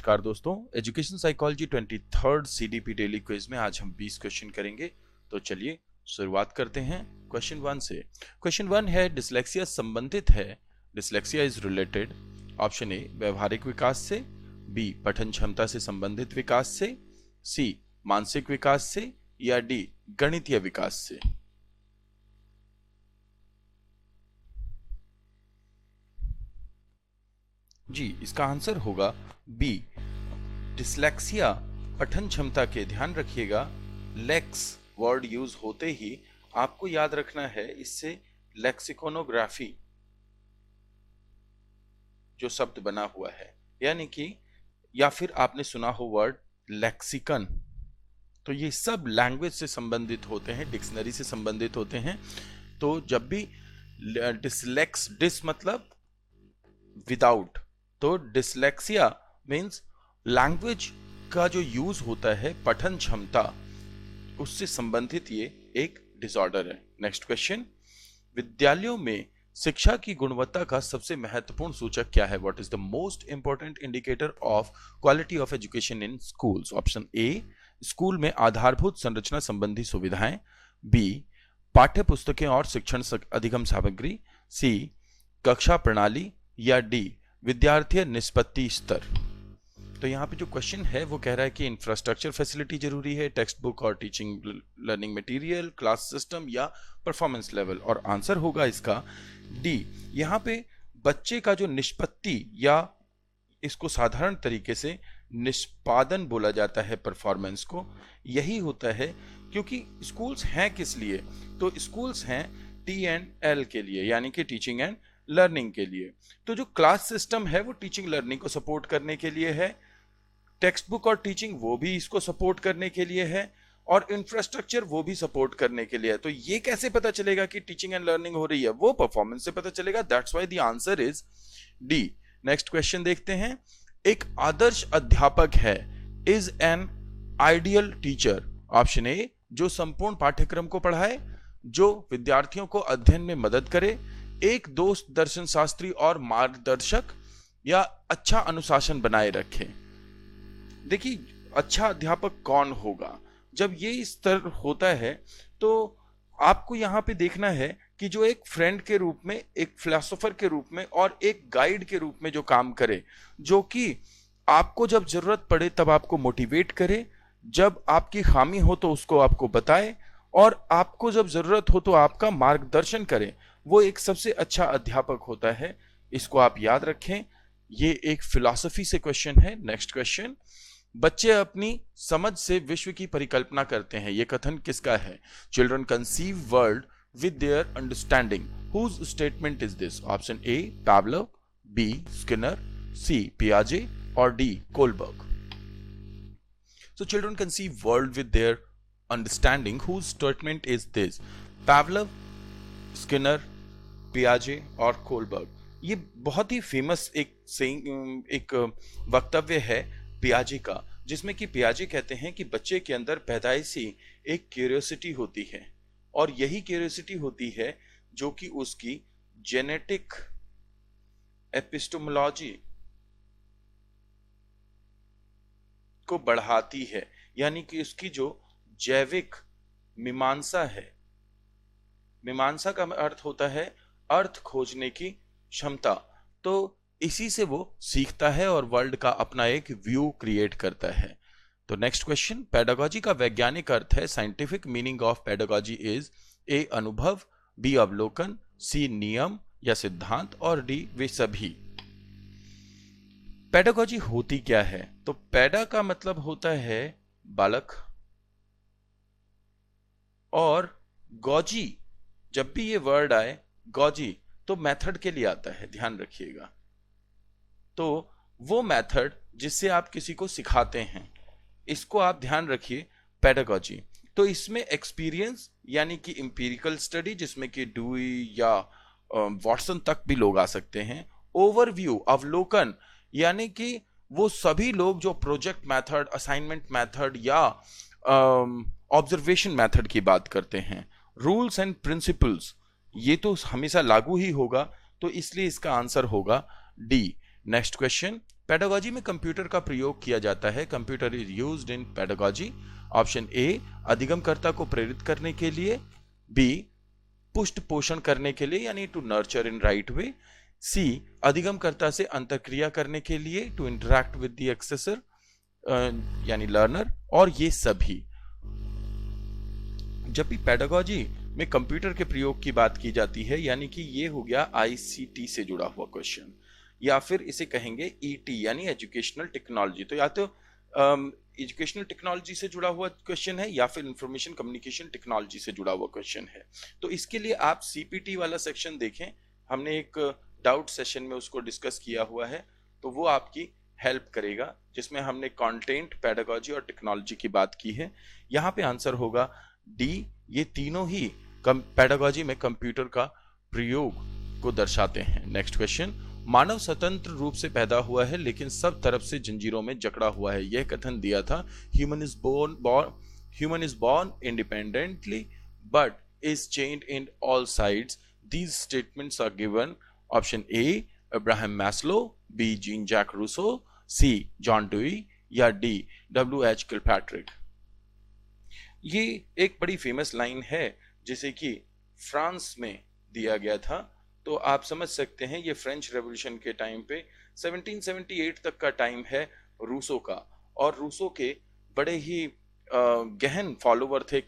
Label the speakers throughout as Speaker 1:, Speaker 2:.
Speaker 1: नमस्कार दोस्तों, education psychology 23rd CDP daily quiz में आज हम 20 क्वेश्चन करेंगे। तो चलिए शुरुआत करते हैं क्वेश्चन 1 से। क्वेश्चन 1 है, डिसलेक्सिया संबंधित है, dyslexia is related option A व्यवहारिक विकास से, बी पठन क्षमता से संबंधित विकास से, सी मानसिक विकास से, या डी गणितीय विकास से। जी, इसका आंसर होगा बी, डिसलेक्सिया पठन क्षमता के, ध्यान रखिएगा लेक्स वर्ड यूज होते ही आपको याद रखना है, इससे लेक्सिकोनोग्राफी जो शब्द बना हुआ है, यानी कि या फिर आपने सुना हो वर्ड लेक्सिकन, तो ये सब लैंग्वेज से संबंधित होते हैं, डिक्शनरी से संबंधित होते हैं। तो जब भी डिस मतलब विदाउट, तो डिसलेक्सिया मीन्स लैंग्वेज का जो यूज होता है, पठन क्षमता, उससे संबंधित ये एक डिसऑर्डर है। नेक्स्ट क्वेश्चन, विद्यालयों में शिक्षा की गुणवत्ता का सबसे महत्वपूर्ण सूचक क्या है? What is the most important indicator of quality of education in schools? Option A school में आधारभूत संरचना संबंधी सुविधाएं, बी पाठ्य पुस्तकें और शिक्षण अधिगम सामग्री, सी कक्षा प्रणाली, या डी विद्यार्थी निष्पत्ति स्तर। तो यहाँ पे जो क्वेश्चन है वो कह रहा है कि इंफ्रास्ट्रक्चर फैसिलिटी जरूरी है, टेक्स्ट बुक और teaching learning material, class system, या परफॉर्मेंस लेवल, और आंसर होगा इसका डी। यहाँ पे बच्चे का जो निष्पत्ति, या इसको साधारण तरीके से निष्पादन बोला जाता है परफॉर्मेंस को, यही होता है। क्योंकि स्कूल्स हैं किस लिए? तो स्कूल्स हैं T&L के लिए, यानी कि टीचिंग एंड लर्निंग के लिए। तो जो क्लास सिस्टम है वो टीचिंग लर्निंग को सपोर्ट करने के लिए है, टेक्स्ट बुक और टीचिंग वो भी इसको सपोर्ट करने के लिए है, और इंफ्रास्ट्रक्चर वो भी सपोर्ट करने के लिए है। तो ये कैसे पता चलेगा कि टीचिंग एंड लर्निंग हो रही है? वो परफॉर्मेंस से पता चलेगा। That's why the answer is D. Next question देखते हैं, एक आदर्श अध्यापक है, is an ideal teacher. Option A जो संपूर्ण पाठ्यक्रम को पढ़ाए, जो विद्यार्थियों को अध्ययन में मदद करे, एक दोस्त दर्शन शास्त्री और मार्गदर्शक, या अच्छा अनुशासन बनाए रखे। देखिए, अच्छा अध्यापक कौन होगा? जब ये स्तर होता है तो आपको यहां पे देखना है कि जो एक फ्रेंड के रूप में, एक फिलोसोफर के रूप में, और एक गाइड के रूप में जो काम करे, जो कि आपको जब जरूरत पड़े तब आपको मोटिवेट करे, जब आपकी खामी हो तो उसको आपको बताए, और आपको जब जरूरत हो तो आपका मार्गदर्शन करे, वो एक सबसे अच्छा अध्यापक होता है। इसको आप याद रखें। ये एक फिलॉसफी से क्वेश्चन है। नेक्स्ट क्वेश्चन, बच्चे अपनी समझ से विश्व की परिकल्पना करते हैं, ये कथन किसका है? Children conceive world with their understanding, whose statement is this? Option A Pavlov, B Skinner, C पियाजे, और D Kohlberg. So children conceive world with their understanding, whose statement is this? Pavlov, Skinner, पियाजे और Kohlberg. ये बहुत ही famous एक वक्तव्य है पियाजे का, जिसमें कि पियाजे कहते हैं कि बच्चे के अंदर पैदाइशी एक क्यूरियोसिटी होती है, और यही क्यूरियोसिटी होती है जो कि उसकी जेनेटिक एपिस्टेमोलॉजी को बढ़ाती है, यानी कि उसकी जो जैविक मीमांसा है, मीमांसा का अर्थ होता है अर्थ खोजने की क्षमता, तो इसी से वो सीखता है और वर्ल्ड का अपना एक व्यू क्रिएट करता है। तो नेक्स्ट क्वेश्चन, पेडागॉजी का वैज्ञानिक अर्थ है, scientific meaning of pedagogy is a अनुभव, बी अवलोकन, सी नियम या सिद्धांत, और डी वे सभी। पेडागॉजी होती क्या है? तो पैडा का मतलब होता है बालक, और गॉजी, जब भी ये वर्ड आए गॉजी, तो मेथड के लिए आता है, ध्यान रखिएगा। तो वो मेथड जिससे आप किसी को सिखाते हैं, इसको आप ध्यान रखिए, पेडागॉजी। तो इसमें एक्सपीरियंस यानी कि इंपीरिकल स्टडी, जिसमें कि डुई या वॉटसन तक भी लोग आ सकते हैं। ओवरव्यू, अवलोकन, यानी कि वो सभी लोग जो प्रोजेक्ट मेथड, असाइनमेंट मेथड या ऑब्जर्वेशन मेथड की बात करते हैं। रूल्स एंड प्रिंसिपल्स, ये तो हमेशा लागू ही होगा, तो इसलिए इसका आंसर होगा डी। नेक्स्ट क्वेश्चन, पेडागोजी में कंप्यूटर का प्रयोग किया जाता है, computer is used in pedagogy. Option A, अधिगमकर्ता को प्रेरित करने के लिए। बी, पुष्ट पोषण करने के लिए यानी to nurture in right way. C, अधिगमकर्ता से अंतरक्रिया करने के लिए, to interact with the accessor यानी लर्नर, और ये सभी। जब भी पेडागोजी में कंप्यूटर के प्रयोग की बात की जाती है, यानी कि ये हो गया आईसीटी से जुड़ा हुआ क्वेश्चन, या फिर इसे कहेंगे ईटी यानी एजुकेशनल टेक्नोलॉजी। तो या तो एजुकेशनल टेक्नोलॉजी से जुड़ा हुआ क्वेश्चन है या फिर इंफॉर्मेशन कम्युनिकेशन टेक्नोलॉजी से जुड़ा हुआ क्वेश्चन है। तो इसके लिए आप सीपीटी वाला सेक्शन देखें, हमने एक डाउट सेशन में उसको डिस्कस किया हुआ है, तो वो आपकी हेल्प करेगा, जिसमें हमने कंटेंट, पेडागोजी और टेक्नोलॉजी की बात की है। यहाँ पे आंसर होगा डी, ये तीनों ही पेडागोजी में कंप्यूटर का प्रयोग को दर्शाते हैं। नेक्स्ट क्वेश्चन, मानव स्वतंत्र रूप से पैदा हुआ है लेकिन सब तरफ से जंजीरों में जकड़ा हुआ है, यह कथन दिया था। Human is born independently but is chained in all sides. These statements are given. Option A, Abraham Maslow. B, Jean Jacques Rousseau. C, John Dewey. या डी, W.H. किलपैट्रिक। ये एक बड़ी फेमस लाइन है जिसे कि फ्रांस में दिया गया था, तो आप समझ सकते हैं ये फ्रेंच रेवोल्यूशन के टाइम पे 1778 तक का टाइम है रूसो का, और रूसो के बड़े ही गहन फॉलोवर थे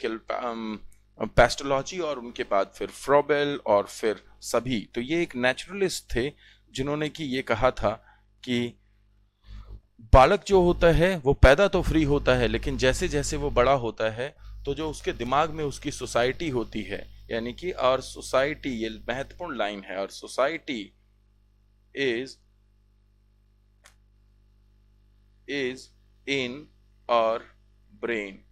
Speaker 1: पेस्टोलॉजी, और उनके बाद फिर फ्रोबेल और फिर सभी। तो ये एक नेचुरलिस्ट थे जिन्होंने कि ये कहा था कि बालक जो होता है वो पैदा तो फ्री होता है, लेकिन जैसे जैसे वो बड़ा होता है तो जो उसके दिमाग में उसकी सोसाइटी होती है, यानी कि और सोसाइटी, ये महत्वपूर्ण लाइन है, और सोसाइटी इज इन और ब्रेन।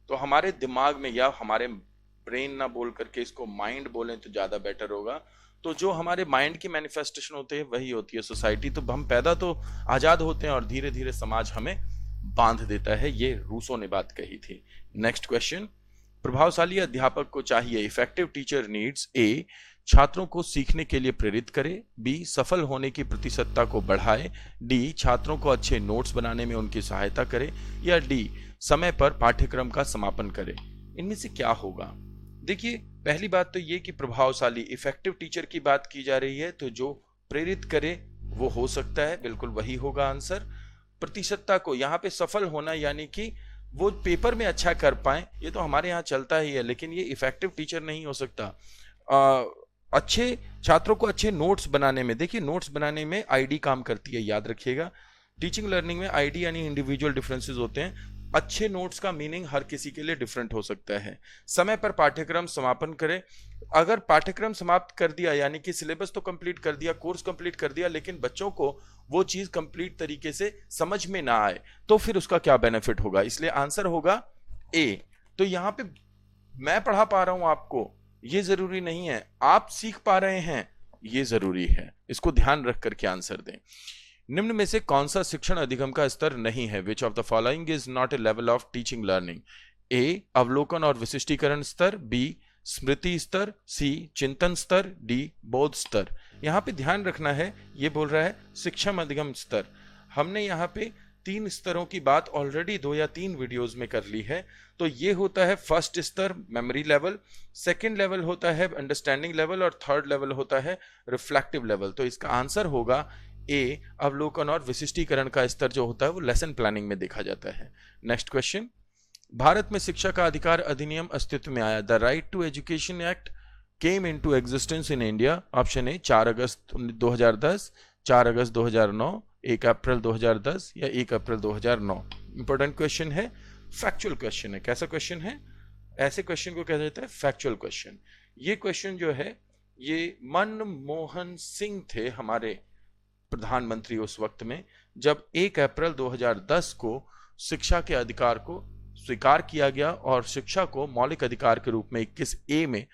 Speaker 1: तो हमारे दिमाग में, या हमारे ब्रेन ना बोल करके इसको माइंड बोलें तो ज्यादा बेटर होगा। तो जो हमारे माइंड की मैनिफेस्टेशन होते हैं वही होती है सोसाइटी। तो हम पैदा तो आजाद होते हैं और धीरे धीरे समाज हमें बांध देता है, ये रूसो ने बात कही थी। नेक्स्ट क्वेश्चन, प्रभावशाली अध्यापक को चाहिए, इफेक्टिव टीचर नीड्स ए, छात्रों को सीखने के लिए प्रेरित करे। बी, सफल होने की प्रतिशतता को बढ़ाए। डी, छात्रों को अच्छे नोट्स बनाने में उनकी सहायता करे। या डी, समय पर पाठ्यक्रम का समापन करे। इनमें से क्या होगा? देखिए, पहली बात तो ये कि प्रभावशाली, इफेक्टिव टीचर की बात की जा रही है, तो जो प्रेरित करे वो हो सकता है, बिल्कुल वही होगा आंसर। प्रतिशतता को, यहाँ पे सफल होना यानी कि वो पेपर में अच्छा कर पाए, ये तो हमारे यहाँ चलता ही है, लेकिन ये इफेक्टिव टीचर नहीं हो सकता। अच्छे छात्रों को अच्छे नोट्स बनाने में, देखिए नोट्स बनाने में आईडी काम करती है, याद रखिएगा। टीचिंग लर्निंग में आईडी यानी इंडिविजुअल डिफरेंसेस होते हैं। अच्छे नोट्स का मीनिंग हर किसी के लिए डिफरेंट हो सकता है। समय पर पाठ्यक्रम समापन करें। अगर पाठ्यक्रम समाप्त कर दिया यानी कि सिलेबस तो कंप्लीट कर दिया, कोर्स कंप्लीट कर दिया, लेकिन बच्चों को वो चीज कंप्लीट तरीके से समझ में ना आए तो फिर उसका क्या बेनिफिट होगा? इसलिए आंसर होगा ए। तो यहाँ पे मैं पढ़ा पा रहा हूं आपको, ये जरूरी नहीं है आप सीख पा रहे हैं, ये जरूरी है। इसको ध्यान रख करके आंसर दें। निम्न में से कौन सा शिक्षण अधिगम का स्तर नहीं है? Which of the following is not a level of teaching learning? A, अवलोकन और विशिष्टीकरण स्तर। बी, स्मृति स्तर। सी, चिंतन स्तर। डी, बोध स्तर। यहाँ पे ध्यान रखना है, ये बोल रहा है शिक्षण अधिगम स्तर। हमने यहाँ पे 3 स्तरों की बात ऑलरेडी 2 या 3 वीडियोस में कर ली है। तो ये होता है फर्स्ट स्तर, मेमोरी लेवल। सेकंड लेवल होता है अंडरस्टैंडिंग लेवल, और थर्ड लेवल होता है रिफ्लेक्टिव लेवल। तो इसका आंसर होगा ए, अवलोकन और विशिष्टीकरण का स्तर जो होता है वो लेसन प्लानिंग में देखा जाता है। नेक्स्ट क्वेश्चन, भारत में शिक्षा का अधिकार अधिनियम अस्तित्व में आया। The right to education act came into existence in India. Option A, 4 August 2010, 4 August 2009, 1 April 2010 या 1 अप्रैल 2009। इंपॉर्टेंट क्वेश्चन है, फैक्चुअल क्वेश्चन है। कैसा क्वेश्चन है? ऐसे क्वेश्चन को कहा जाता है फैक्चुअल क्वेश्चन। ये क्वेश्चन जो है ये मनमोहन सिंह थे हमारे प्रधानमंत्री उस वक्त में, जब 1 अप्रैल 2010 को शिक्षा के अधिकार को स्वीकार किया गया और शिक्षा को मौलिक अधिकार के रूप में 21A में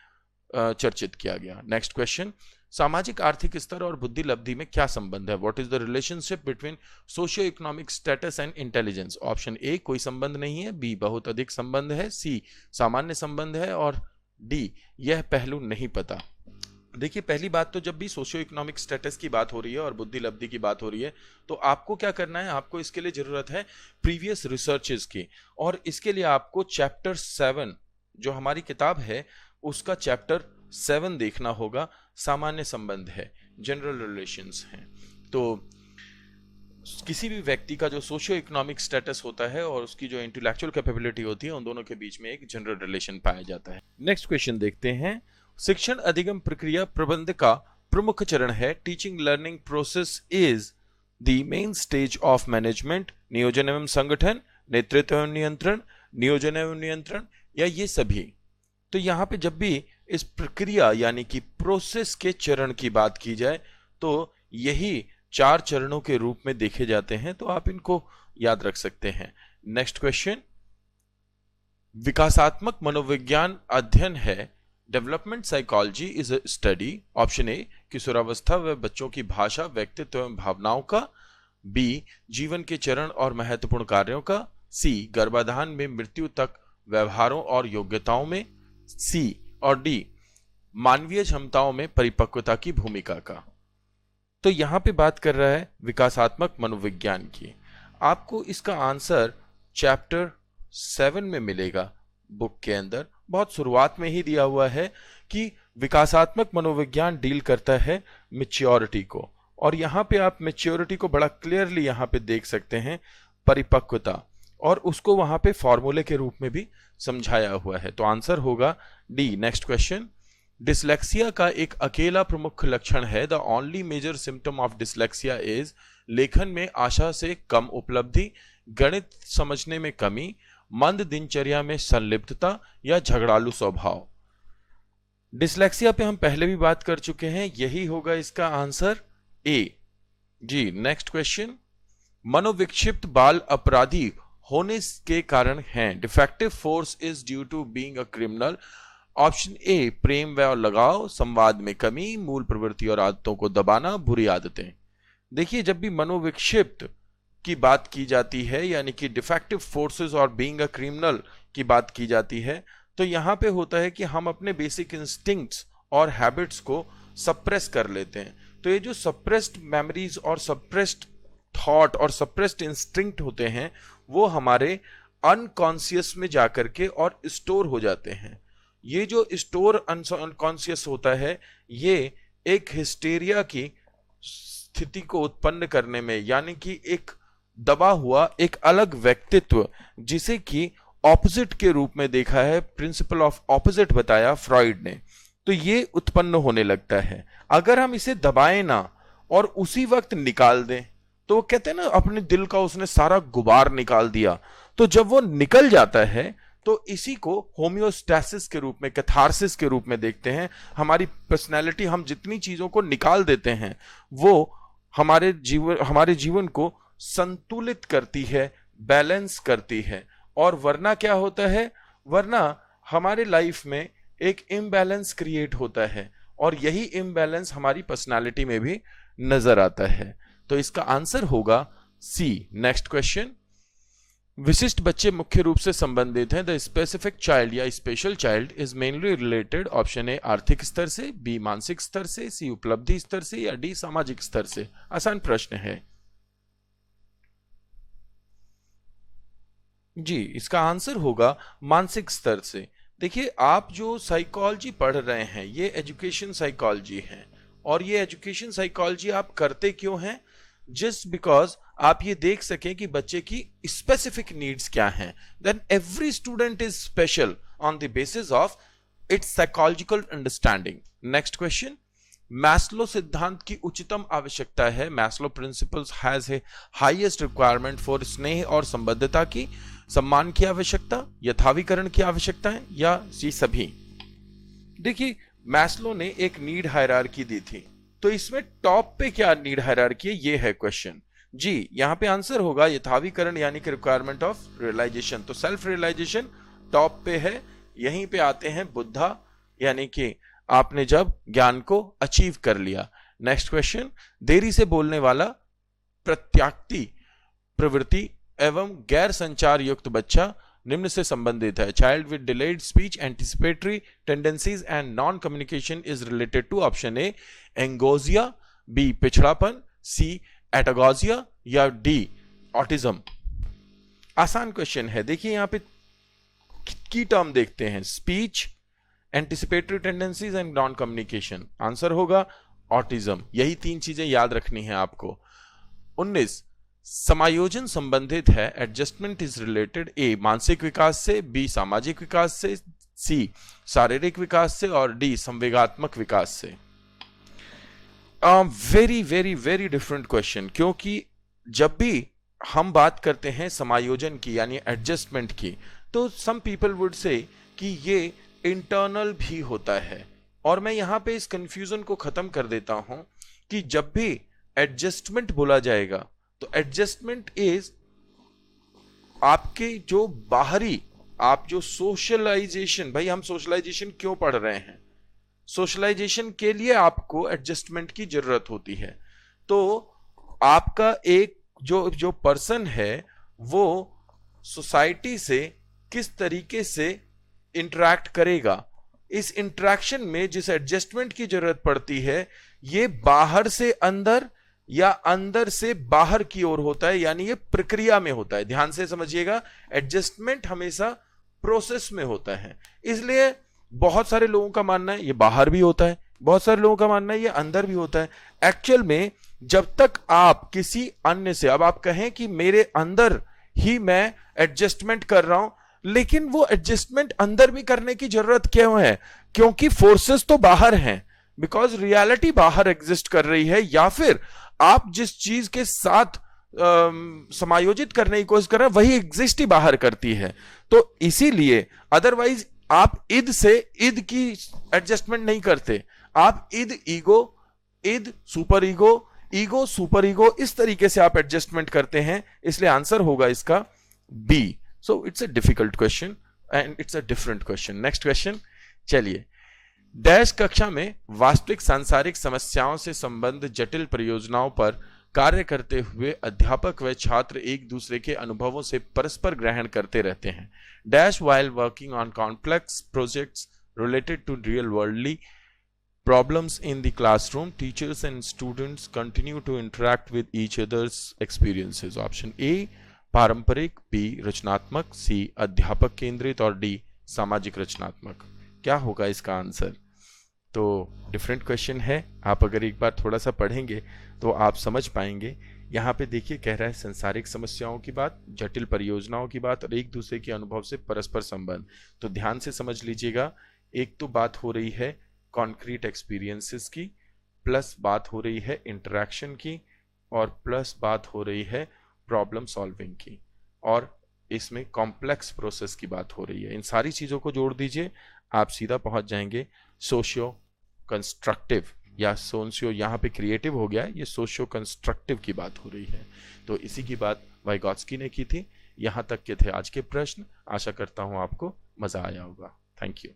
Speaker 1: चर्चित किया गया। नेक्स्ट क्वेश्चन, सामाजिक आर्थिक स्तर और बुद्धि लब्धि में क्या संबंध है? What is the relationship between socio economic status and intelligence? Option A, कोई संबंध नहीं है। बी, बहुत अधिक संबंध है। सी, सामान्य संबंध है। और डी, यह पहलू नहीं पता। देखिए, पहली बात तो जब भी सोशियो इकोनॉमिक स्टेटस की बात हो रही है और बुद्धि लब्धि की बात हो रही है, तो आपको क्या करना है, आपको इसके लिए जरूरत है प्रीवियस रिसर्चेस की। और इसके लिए आपको चैप्टर 7 जो हमारी किताब है उसका चैप्टर 7 देखना होगा। सामान्य संबंध है, जनरल रिलेशंस हैं। तो किसी भी व्यक्ति का जो सोशियो इकोनॉमिक स्टेटस होता है और उसकी जो इंटेलेक्चुअल कैपेबिलिटी होती है, उन दोनों के बीच में एक जनरल रिलेशन पाया जाता है। नेक्स्ट क्वेश्चन देखते हैं। शिक्षण अधिगम प्रक्रिया प्रबंध का प्रमुख चरण है। Teaching learning process is the main stage of management. नियोजन एवं संगठन, नेतृत्व एवं नियंत्रण, नियोजन एवं नियंत्रण, या ये सभी। तो यहां पे जब भी इस प्रक्रिया यानी कि प्रोसेस के चरण की बात की जाए तो यही 4 चरणों के रूप में देखे जाते हैं, तो आप इनको याद रख सकते हैं। नेक्स्ट क्वेश्चन, विकासात्मक मनोविज्ञान अध्ययन है। Development psychology is a study. Option A, किशोरावस्था व बच्चों की भाषा, व्यक्तित्व एवं भावनाओं का। बी, जीवन के चरण और महत्वपूर्ण कार्यों का। सी, गर्भाधान में मृत्यु तक व्यवहारों और योग्यताओं में। सी और डी, मानवीय क्षमताओं में परिपक्वता की भूमिका का। तो यहां पे बात कर रहा है विकासात्मक मनोविज्ञान की। आपको इसका आंसर चैप्टर 7 में मिलेगा बुक के अंदर। बहुत शुरुआत में ही दिया हुआ है कि विकासात्मक मनोविज्ञान डील करता है मैच्योरिटी को, और यहां पे आप मैच्योरिटी को बड़ा क्लियरली यहां पे देख सकते हैं, परिपक्वता, और उसको वहां पे फॉर्मूले के रूप में भी समझाया हुआ है। तो आंसर होगा डी। नेक्स्ट क्वेश्चन, डिसलेक्सिया का एक अकेला प्रमुख लक्षण है। The only major symptom of dyslexia is. लेखन में आशा से कम उपलब्धि, गणित समझने में कमी, मंद दिनचर्या में संलिप्तता, या झगड़ालू स्वभाव। डिसलेक्सिया पे हम पहले भी बात कर चुके हैं, यही होगा इसका आंसर ए। जी, नेक्स्ट क्वेश्चन, मनोविक्षिप्त बाल अपराधी होने के कारण हैं। Defective force is due to being a criminal. Option A, प्रेम व लगाव, संवाद में कमी, मूल प्रवृत्ति और आदतों को दबाना, बुरी आदतें। देखिए, जब भी मनोविक्षिप्त की बात की जाती है यानी कि डिफेक्टिव फोर्सेस और बीइंग अ क्रिमिनल की बात की जाती है, तो यहां पे होता है कि हम अपने बेसिक इंस्टिंक्ट्स और हैबिट्स को सप्रेस कर लेते हैं। तो ये जो सप्रेस्ड मेमोरीज और सप्रेस्ड थॉट और सप्रेस्ड इंस्टिंक्ट होते हैं, वो हमारे अनकॉन्शियस में जाकर के और स्टोर हो जाते हैं। ये जो स्टोर अनकॉन्शियस होता है, ये एक हिस्टेरिया की स्थिति को उत्पन्न करने में, यानी कि एक दबा हुआ एक अलग व्यक्तित्व, जिसे कि ऑपोजिट के रूप में देखा है, प्रिंसिपल ऑफ ऑपोजिट बताया फ्रॉइड ने, तो ये उत्पन्न होने लगता है। अगर हम इसे दबाएं ना और उसी वक्त निकाल दें, तो वो कहते हैं ना, अपने दिल का उसने सारा गुबार निकाल दिया। तो जब वो निकल जाता है तो इसी को होम्योस्टैसिस के रूप में, कैथारसिस के रूप में देखते हैं। हमारी पर्सनैलिटी, हम जितनी चीजों को निकाल देते हैं वो हमारे जीवन को संतुलित करती है, बैलेंस करती है। और वरना क्या होता है, वरना हमारे लाइफ में एक इम्बैलेंस क्रिएट होता है, और यही इम्बैलेंस हमारी पर्सनालिटी में भी नजर आता है। तो इसका आंसर होगा सी। नेक्स्ट क्वेश्चन, विशिष्ट बच्चे मुख्य रूप से संबंधित हैं। द स्पेसिफिक चाइल्ड या special child is mainly related. Option A, आर्थिक स्तर से, बी, मानसिक स्तर से, सी, उपलब्धि स्तर से, या डी, सामाजिक स्तर से। आसान प्रश्न है जी। इसका आंसर होगा मानसिक स्तर से। देखिए, आप जो साइकोलॉजी पढ़ रहे हैं ये एजुकेशन साइकोलॉजी है, और ये एजुकेशन साइकोलॉजी आप करते क्यों हैं? जस्ट बिकॉज आप ये देख सकें कि बच्चे की स्पेसिफिक नीड्स क्या हैं। Then every student is special on the basis of its psychological understanding. Next question, Maslow सिद्धांत की उच्चतम आवश्यकता है। Maslow principles has a highest requirement for स्नेह और संबद्धता की, सम्मान की आवश्यकता, यथावीकरण की आवश्यकता है, या ये सभी। देखिए, मैस्लो ने एक नीड हायरार्की दी थी, तो इसमें टॉप पे क्या नीड हायरार्की है, ये है क्वेश्चन जी। यहां पे आंसर होगा यथावीकरण यानी कि रिक्वायरमेंट ऑफ रियलाइजेशन। तो सेल्फ रियलाइजेशन टॉप पे है। यहीं पे आते हैं बुद्धा, यानी कि आपने जब ज्ञान को अचीव कर लिया। नेक्स्ट क्वेश्चन, देरी से बोलने वाला, प्रत्याक्ति प्रवृत्ति एवं गैर संचार युक्त बच्चा निम्न से संबंधित है। Child with delayed speech, anticipatory tendencies and non communication is related to option A एंगोजिया, बी पिछड़ापन, सी एटागोजिया या डी ऑटिज्म। आसान क्वेश्चन है। देखिए यहां पे की टर्म देखते हैं, speech, anticipatory tendencies and non communication. Answer होगा ऑटिज्म। यही 3 चीजें याद रखनी है आपको। 19 समायोजन संबंधित है, एडजस्टमेंट इज रिलेटेड ए मानसिक विकास से, बी सामाजिक विकास से, सी शारीरिक विकास से और डी संवेगात्मक विकास से। Very very very different question, क्योंकि जब भी हम बात करते हैं समायोजन की यानी एडजस्टमेंट की, तो सम पीपल वुड से कि ये इंटरनल भी होता है, और मैं यहां पे इस कंफ्यूजन को खत्म कर देता हूं कि जब भी एडजस्टमेंट बोला जाएगा तो एडजस्टमेंट इज आपके जो बाहरी, आप जो सोशलाइजेशन, भाई हम सोशलाइजेशन क्यों पढ़ रहे हैं, सोशलाइजेशन के लिए आपको एडजस्टमेंट की जरूरत होती है। तो आपका एक जो पर्सन है वो सोसाइटी से किस तरीके से इंटरैक्ट करेगा, इस इंटरैक्शन में जिस एडजस्टमेंट की जरूरत पड़ती है, ये बाहर से अंदर या अंदर से बाहर की ओर होता है, यानी ये प्रक्रिया में होता है। ध्यान से समझिएगा, एडजस्टमेंट हमेशा प्रोसेस में होता है। इसलिए बहुत सारे लोगों का मानना है ये बाहर भी होता है, बहुत सारे लोगों का मानना है ये अंदर भी होता है। एक्चुअल में जब तक आप किसी अन्य से, अब आप कहें कि मेरे अंदर ही मैं एडजस्टमेंट कर रहा हूं, लेकिन वो एडजस्टमेंट अंदर भी करने की जरूरत क्यों है? क्योंकि फोर्सेस तो बाहर हैं, बिकॉज रियलिटी बाहर एग्जिस्ट कर रही है, या फिर आप जिस चीज के साथ समायोजित करने की कोशिश कर रहे हैं वही एग्जिस्ट ही बाहर करती है। तो इसीलिए अदरवाइज आप इद से इद की एडजस्टमेंट नहीं करते, आप id ego, id super ego, ego super ego, इस तरीके से आप एडजस्टमेंट करते हैं। इसलिए आंसर होगा इसका B. So it's a difficult question and it's a different question. Next question, चलिए। डैश कक्षा में वास्तविक सांसारिक समस्याओं से संबंध जटिल परियोजनाओं पर कार्य करते हुए अध्यापक व छात्र एक दूसरे के अनुभवों से परस्पर ग्रहण करते रहते हैं। Dash while working on complex projects related to real worldly problems in the classroom, teachers and students continue to interact with each other's experiences. Option A पारंपरिक, B रचनात्मक, C अध्यापक केंद्रित और D सामाजिक रचनात्मक। क्या होगा इसका आंसर? तो डिफरेंट क्वेश्चन है, आप अगर एक बार थोड़ा सा पढ़ेंगे तो आप समझ पाएंगे। यहाँ पे देखिए कह रहा है संसारिक समस्याओं की बात, जटिल परियोजनाओं की बात और एक दूसरे के अनुभव से परस्पर संबंध। तो ध्यान से समझ लीजिएगा, एक तो बात हो रही है कॉन्क्रीट एक्सपीरियंसेस की, प्लस बात हो रही है इंटरेक्शन की, और प्लस बात हो रही है प्रॉब्लम सॉल्विंग की, और इसमें कॉम्प्लेक्स प्रोसेस की बात हो रही है। इन सारी चीजों को जोड़ दीजिए, आप सीधा पहुंच जाएंगे सोशियो कंस्ट्रक्टिव, या सोशियो यहाँ पे क्रिएटिव हो गया है, ये सोशियो कंस्ट्रक्टिव की बात हो रही है। तो इसी की बात वाइगॉत्स्की ने की थी। यहाँ तक के थे आज के प्रश्न। आशा करता हूँ आपको मजा आया होगा। Thank you.